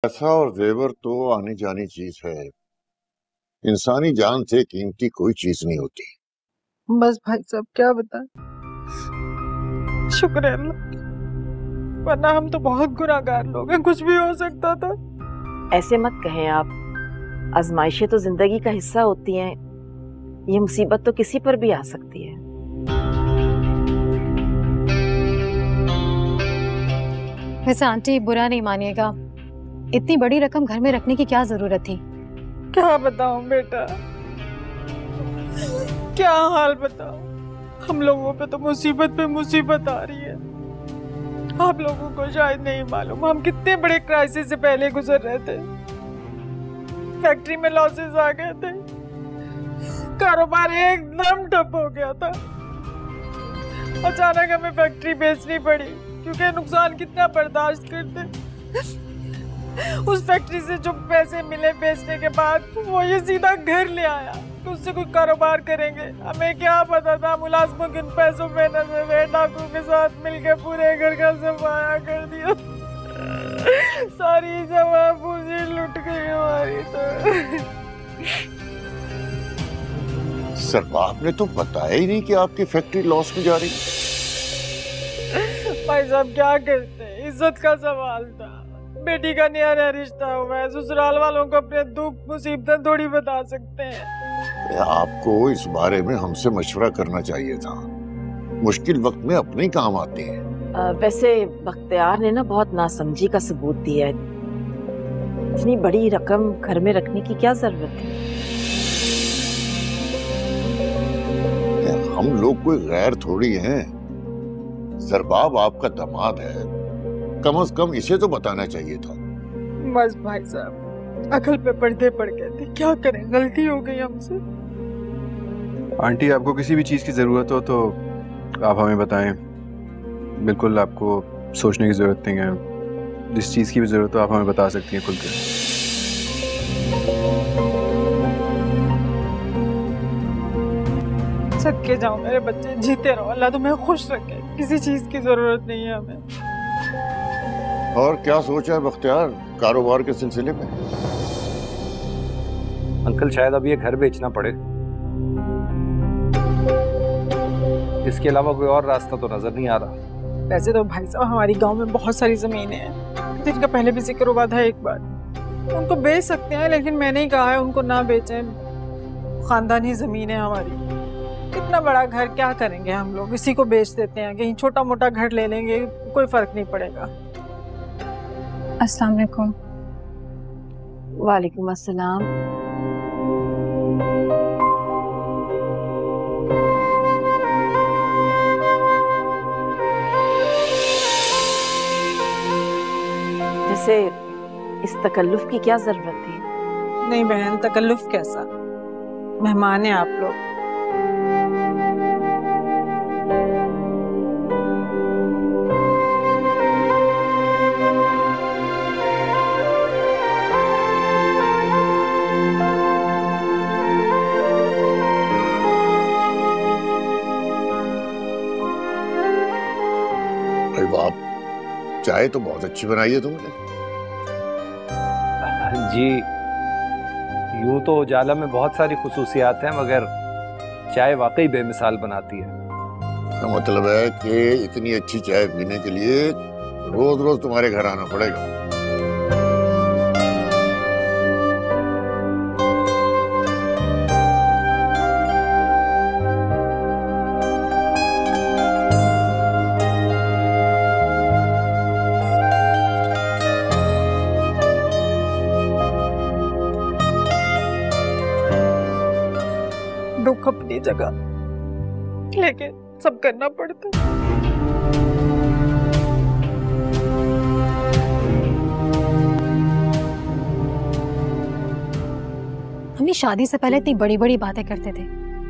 पैसा और जेवर तो आनी जानी चीज है, इंसानी जान से कीमती कोई चीज नहीं होती। बस भाई साहब क्या बताएं, शुक्र है अल्लाह, वरना हम तो बहुत गुनाहगार लोग हैं, कुछ भी हो सकता था। ऐसे मत कहें आप, आजमाइशें तो जिंदगी का हिस्सा होती हैं। ये मुसीबत तो किसी पर भी आ सकती है। वैसे आंटी बुरा नहीं मानिएगा, इतनी बड़ी रकम घर में रखने की क्या जरूरत थी? क्या बताऊं बेटा, क्या हाल बताऊं। हम लोगों पे तो मुसीबत पे मुसीबत आ रही है। आप लोगों को शायद नहीं मालूम, हम कितने बड़े क्राइसिस से पहले गुजर रहे थे। फैक्ट्री में लॉसेस आ गए थे, कारोबार एकदम ठप हो गया था। अचानक हमें फैक्ट्री बेचनी पड़ी, क्योंकि नुकसान कितना बर्दाश्त करते। उस फैक्ट्री से जो पैसे मिले बेचने के बाद, वो ये सीधा घर ले आया तो उससे कोई कारोबार करेंगे। हमें क्या पता था, मुलाजमों के उन पैसों पे नजर गए, डाकू के साथ मिलकर पूरे घर का सफाया कर दिया। सारी जमा पूंजी लुट गई हमारी तो। सरबाब ने तो बताया ही नहीं कि आपकी फैक्ट्री लॉस में जा रही। भाई साहब क्या करते हैं, इज्जत का सवाल था। बेटी का नया रिश्ता हुआ है, ससुराल वालों को अपने दुख मुसीबतें थोड़ी बता सकते हैं। आपको इस बारे में हमसे मशवरा करना चाहिए था, मुश्किल वक्त में अपने ही काम आते हैं। वैसे बख्तियार ने ना बहुत नासमझी का सबूत दिया है। इतनी बड़ी रकम घर में रखने की क्या जरूरत है? हम लोग कोई गैर थोड़ी हैं। सरबाब आपका दामाद है, कम से कम इसे तो बताना चाहिए था। बस भाई साहब, अकल पे पर्दे पड़ गए थे, क्या करें, गलती हो गई हमसे। आंटी आपको किसी भी चीज़ की ज़रूरत हो तो आप हमें बताएं, बिल्कुल आपको सोचने की ज़रूरत नहीं है। जिस चीज़ की भी ज़रूरत हो आप हमें बता सकती हैं खुल के। सदके जाओ मेरे बच्चे, जीते रहो, अल्लाह तुम्हें खुश रखे। किसी चीज की जरूरत नहीं है हमें। और क्या सोचा है बख्तियार कारोबार के सिलसिले में? अंकल शायद अब ये घर बेचना पड़े, इसके अलावा कोई और रास्ता तो नजर नहीं आ रहा। वैसे तो भाई साहब हमारी गांव में बहुत सारी जमीनें हैं, जिनका पहले भी जिक्र हुआ था एक बार। उनको बेच सकते हैं, लेकिन मैंने ही कहा है उनको ना बेचें। खानदानी जमीन है हमारी, इतना बड़ा घर क्या करेंगे हम लोग, इसी को बेच देते हैं। कहीं छोटा मोटा घर ले लेंगे, कोई फर्क नहीं पड़ेगा। अस्सलाम वालेकुम। वालेकुम अस्सलाम। जैसे इस तकल्लुफ की क्या जरूरत थी? नहीं बहन, तकल्लुफ कैसा, मेहमान हैं आप लोग। चाय तो बहुत अच्छी बनाई है तुमने। जी, यूं तो उजाला में बहुत सारी खुसूसियात हैं, मगर चाय वाकई बेमिसाल बनाती है। इसका मतलब है कि इतनी अच्छी चाय पीने के लिए रोज रोज तुम्हारे घर आना पड़ेगा। दुख अपनी जगह, लेकिन सब करना पड़ता। हम शादी से पहले इतनी बड़ी बड़ी बातें करते थे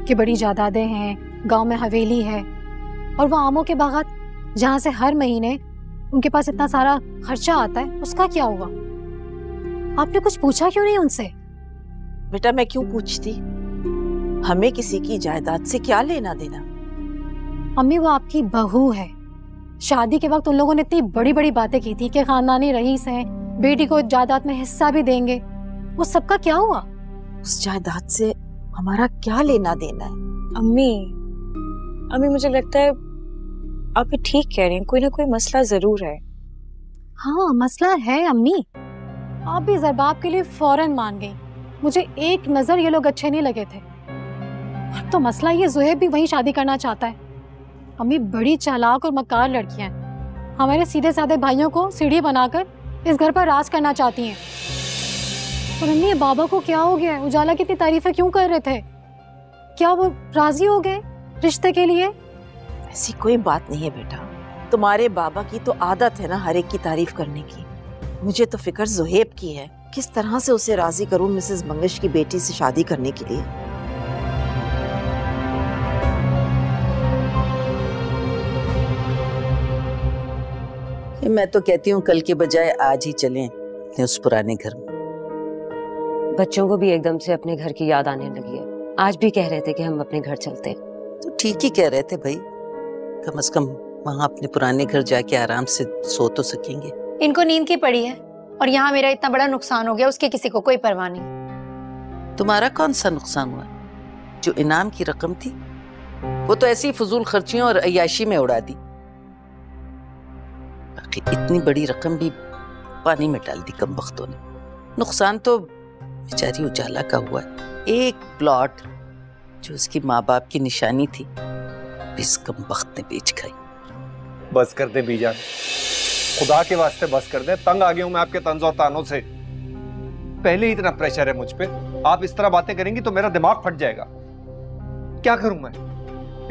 कि बड़ी जायदादें हैं, गांव में हवेली है, और वो आमों के बागात जहां से हर महीने उनके पास इतना सारा खर्चा आता है, उसका क्या हुआ? आपने कुछ पूछा क्यों नहीं उनसे? बेटा मैं क्यों पूछती, हमें किसी की जायदाद से क्या लेना देना। अम्मी वो आपकी बहू है, शादी के वक्त उन लोगों ने इतनी बड़ी बड़ी बातें की थी कि खानदानी रईस हैं, बेटी को जायदाद में हिस्सा भी देंगे, वो सबका क्या हुआ? उस जायदाद से हमारा क्या लेना देना है? अम्मी मुझे लगता है आप भी ठीक कह रही हैं, कोई ना कोई मसला जरूर है। हाँ मसला है अम्मी। आप भी ज़रबाब के लिए फौरन मान गई। मुझे एक नजर ये लोग अच्छे नहीं लगे थे। अब तो मसला ये ज़ुहैब भी वहीं शादी करना चाहता है। अम्मी बड़ी चालाक और मक्कार लड़कियां हैं। हमारे सीधे साधे भाइयों को सीढ़ी बनाकर इस घर पर राज करना चाहती हैं। और अम्मी बाबा को क्या हो गया? उजाला की इतनी तारीफें क्यों कर रहे थे? क्या वो राजी हो गए रिश्ते के लिए? ऐसी कोई बात नहीं है बेटा, तुम्हारे बाबा की तो आदत है ना हर एक की तारीफ करने की। मुझे तो फिक्र ज़ुहैब की है, किस तरह से उसे राजी करूं मिसेस मंगेश की बेटी से शादी करने के लिए। मैं तो कहती हूँ कल के बजाय आज ही चलें अपने उस पुराने घर में। बच्चों को भी एकदम से अपने घर की याद आने लगी है। आज भी कह रहे थे कि हम अपने घर चलते हैं। तो ठीक ही कह रहे थे भाई, कम से कम वहाँ अपने पुराने घर जाके आराम से सो तो सकेंगे। इनको नींद की पड़ी है और यहाँ मेरा इतना बड़ा नुकसान हो गया, उसकी किसी को कोई परवाह नहीं। तुम्हारा कौन सा नुकसान हुआ? जो इनाम की रकम थी वो तो ऐसी फजूल खर्चियों और अय्याशी में उड़ा दी। बाकी इतनी बड़ी रकम भी पानी में डाल दी कम वक्तों ने। नुकसान तो बेचारी उजाला का हुआ है। एक प्लॉट जो उसकी माँ बाप की निशानी थी इस कम वक्त ने बेच खाई। बस कर दे बीजान, खुदा के वास्ते बस कर दे। तंग आ गया हूं मैं आपके तंज और तानों से। पहले ही इतना प्रेशर है मुझ पे, आप इस तरह बातें करेंगी तो मेरा दिमाग फट जाएगा। क्या करूं मैं?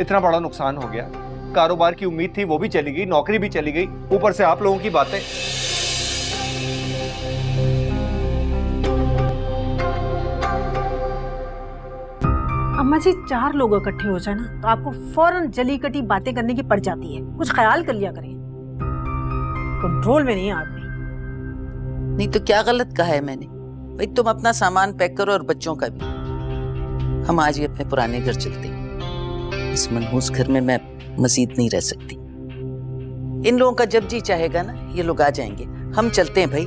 इतना बड़ा नुकसान हो गया, कारोबार की उम्मीद थी वो भी चली गई, नौकरी भी चली गई, ऊपर से आप लोगों की बातें। अम्मा जी 4 लोग इकट्ठे हो जाए ना तो आपको फौरन जली कटी बातें करने की पड़ जाती है। कुछ ख्याल कर लिया करें, कंट्रोल में नहीं है आदमी। नहीं तो क्या गलत कहा है मैंने? भाई तुम अपना सामान पैक करो और बच्चों का भी। हम आज ही अपने पुराने घर चलते हैं। इस मनहूस घर में मैं मजीद नहीं रह सकती। इन लोगों का जब जी चाहेगा ना ये लोग आ जाएंगे। हम चलते हैं भाई।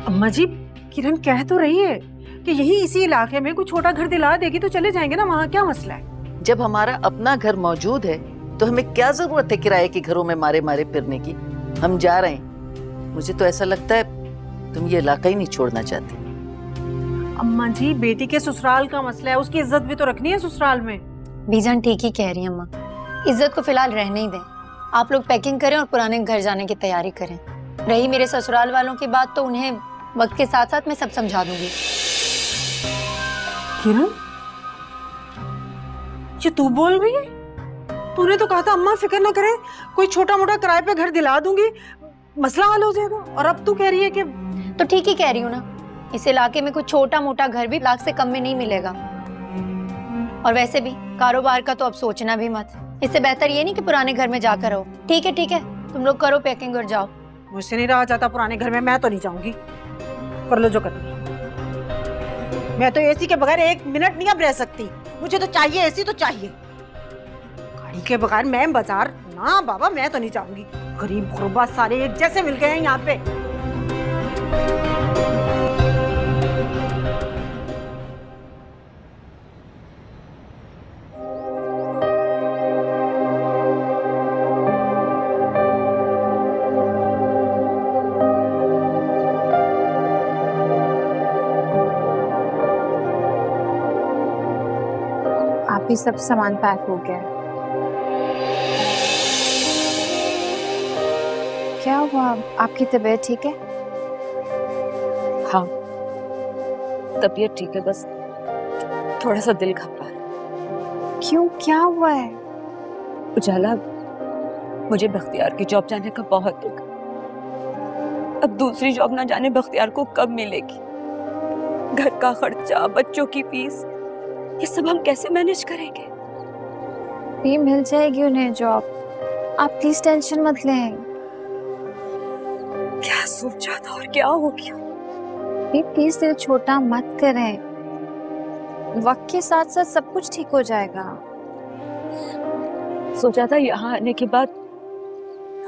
अम्मा जी किरण कह तो रही है कि यही इसी इलाके में कोई छोटा घर दिला देगी तो चले जाएंगे ना, वहाँ क्या मसला है? जब हमारा अपना घर मौजूद है तो हमें क्या जरूरत है किराए के घरों में मारे मारे फिरने की? हम जा रहे हैं। मुझे तो ऐसा लगता है तुम ये इलाका ही नहीं छोड़ना चाहती। अम्मा जी बेटी के ससुराल का मसला है, उसकी इज्जत भी तो रखनी है ससुराल में। बीजान ठीक ही कह रही है अम्मा, इज्जत को फिलहाल रहने ही दें। आप लोग पैकिंग करें और पुराने घर जाने की तैयारी करें। रही मेरे ससुराल वालों की बात तो उन्हें वक्त के साथ साथ मैं सब समझा दूंगी। किरण ये तू बोल रही है? तूने तो कहा था अम्मा फिक्र ना करें, कोई छोटा मोटा किराए पे घर दिला दूंगी, मसला हल हो जाएगा। और अब तू कह रही है कि तो ठीक ही कह रही हूँ ना, इस इलाके में कोई छोटा मोटा घर भी लाख से कम में नहीं मिलेगा। और वैसे भी कारोबार का तो अब सोचना भी मत। इससे बेहतर ये नहीं कि पुराने घर में जाकर रहो। ठीक है तुम लोग करो पैकिंग और जाओ। मुझसे नहीं रहा जाता पुराने घर में, मैं तो नहीं जाऊंगी। कर लो जो करना। मैं तो एसी के बगैर 1 मिनट नहीं अब रह सकती। मुझे तो चाहिए एसी, तो चाहिए। गाड़ी के बगैर मैं बाजार ना बाबा, मैं तो नहीं जाऊंगी। गरीब गुरबा सारे एक जैसे मिल गए हैं यहाँ पे। भी सब सामान पैक हो गया। क्या हुआ, आपकी तबीयत ठीक है? हाँ तबीयत ठीक है, बस थोड़ा सा दिल घबरा रहा। क्यों, क्या हुआ है? उजाला, मुझे बख्तियार की जॉब जाने का बहुत दुख। अब दूसरी जॉब ना जाने बख्तियार को कब मिलेगी। घर का खर्चा, बच्चों की फीस, ये सब हम कैसे मैनेज करेंगे? भी मिल जाएगी उन्हें जॉब, आप प्लीज टेंशन मत लें। क्या सोचा था और क्या हो गया? भी प्लीज दिल छोटा मत करें, वक्त के साथ साथ सब कुछ ठीक हो जाएगा। सोचा था यहाँ आने के बाद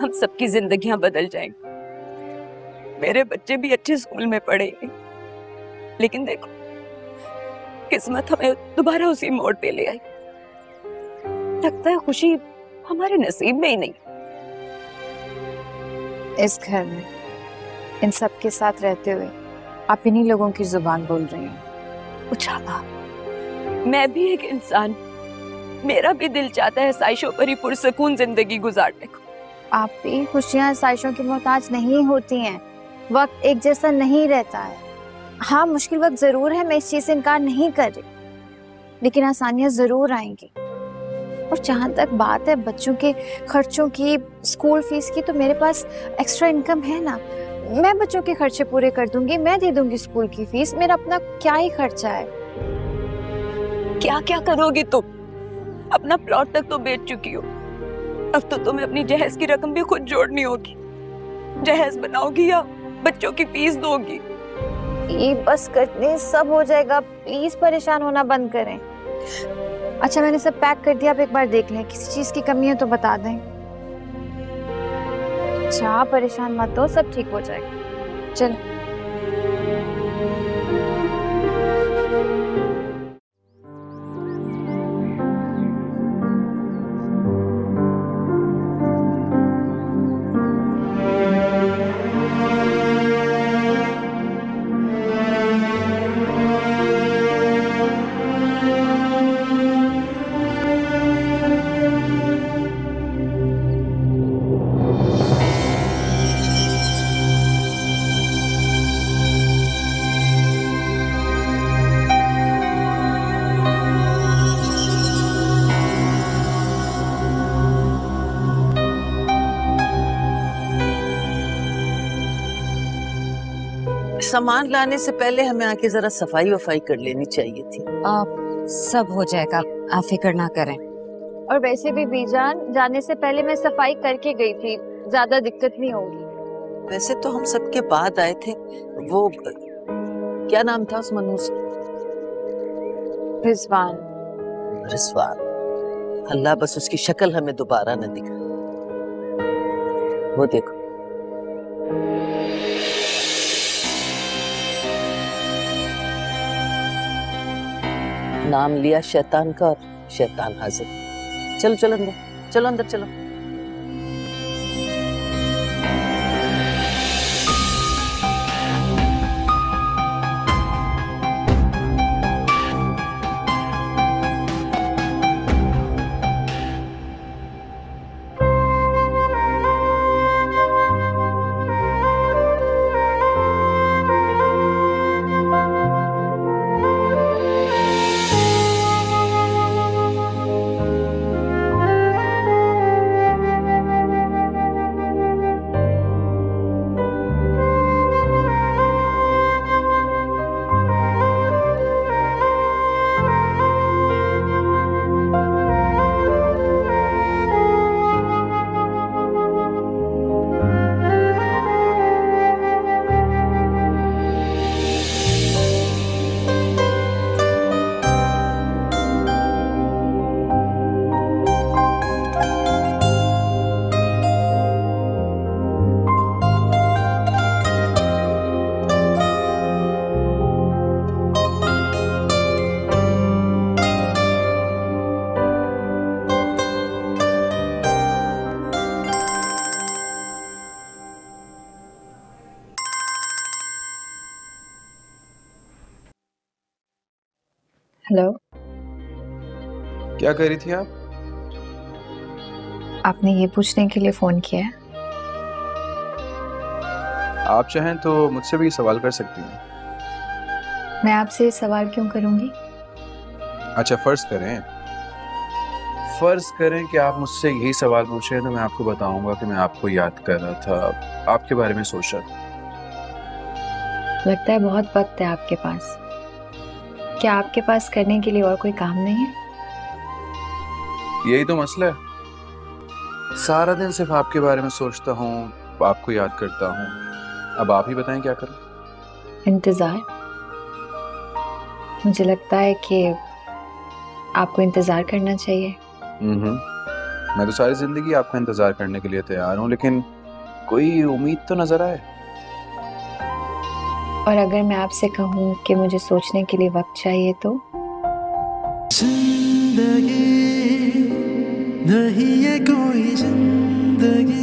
हम सबकी जिंदगियां बदल जाएंगी, मेरे बच्चे भी अच्छे स्कूल में पढ़ेंगे, लेकिन देखो किस्मत हमें दोबारा उसी मोड़ पे ले आई। लगता है खुशी हमारे नसीब में ही नहीं। इस घर में इन सब के साथ रहते हुए आप इन्हीं लोगों की जुबान बोल रही हैं। उजाला, मैं भी एक इंसान, मेरा भी दिल चाहता है साइशों पर ही पुरसकून जिंदगी गुजारने को। आप भी खुशियां साइशों की मोहताज नहीं होती हैं। वक्त एक जैसा नहीं रहता है। हाँ, मुश्किल वक्त जरूर है, मैं इस चीज से इनकार नहीं कर रही, लेकिन आसानियां जरूर आएंगी। और जहाँ तक बात है बच्चों के खर्चों की, स्कूल फीस की, तो मेरे पास एक्स्ट्रा इनकम है ना। मैं बच्चों के खर्चे पूरे कर दूंगी, मैं दे दूंगी स्कूल की फीस। मेरा अपना क्या ही खर्चा है। क्या क्या करोगी तुम? अपना प्लॉट तक तो बेच चुकी हो, अब तो तुम्हें अपनी जहेज की रकम भी खुद जोड़नी होगी। जहेज बनाओगी या बच्चों की फीस दोगी? ये बस करने सब हो जाएगा, प्लीज परेशान होना बंद करें। अच्छा, मैंने सब पैक कर दिया, आप एक बार देख लें, किसी चीज की कमी है तो बता दें। अच्छा, परेशान मत हो, सब ठीक हो जाएगा। चलो। सामान लाने से पहले हमें आके जरा सफाई वफाई कर लेनी चाहिए थी। सब हो जाएगा, आप फिक्र ना करें। और वैसे भी बीजान, जाने से पहले मैं सफाई करके गई थी, ज्यादा दिक्कत नहीं होगी। वैसे तो हम सबके बाद आए थे। वो क्या नाम था उस मनहूस? रिजवान। रिजवान, अल्लाह बस उसकी शक्ल हमें दोबारा न दिखा। वो देखो, नाम लिया शैतान का और शैतान हाजिर। चलो चलो अंदर, चलो अंदर चलो। हेलो, क्या कर रही थी आप? आपने ये पूछने के लिए फोन किया है? आप चाहें तो मुझसे भी सवाल कर सकती हैं। मैं आपसे ये सवाल क्यों करूंगी? अच्छा, फर्ज करें कि आप मुझसे यही सवाल पूछ रहे हैं, तो मैं आपको बताऊंगा कि मैं आपको याद कर रहा था, आपके बारे में सोच रहा था। लगता है बहुत वक्त है आपके पास। क्या आपके पास करने के लिए और कोई काम नहीं है? यही तो मसला है, सारा दिन सिर्फ आपके बारे में सोचता हूँ, आपको याद करता हूँ। अब आप ही बताएं क्या करूं? इंतजार। मुझे लगता है कि आपको इंतजार करना चाहिए। मैं तो सारी जिंदगी आपका इंतजार करने के लिए तैयार हूँ, लेकिन कोई उम्मीद तो नजर आए। और अगर मैं आपसे कहूँ कि मुझे सोचने के लिए वक्त चाहिए तो? जिंदगी नहीं है कोई जिंदगी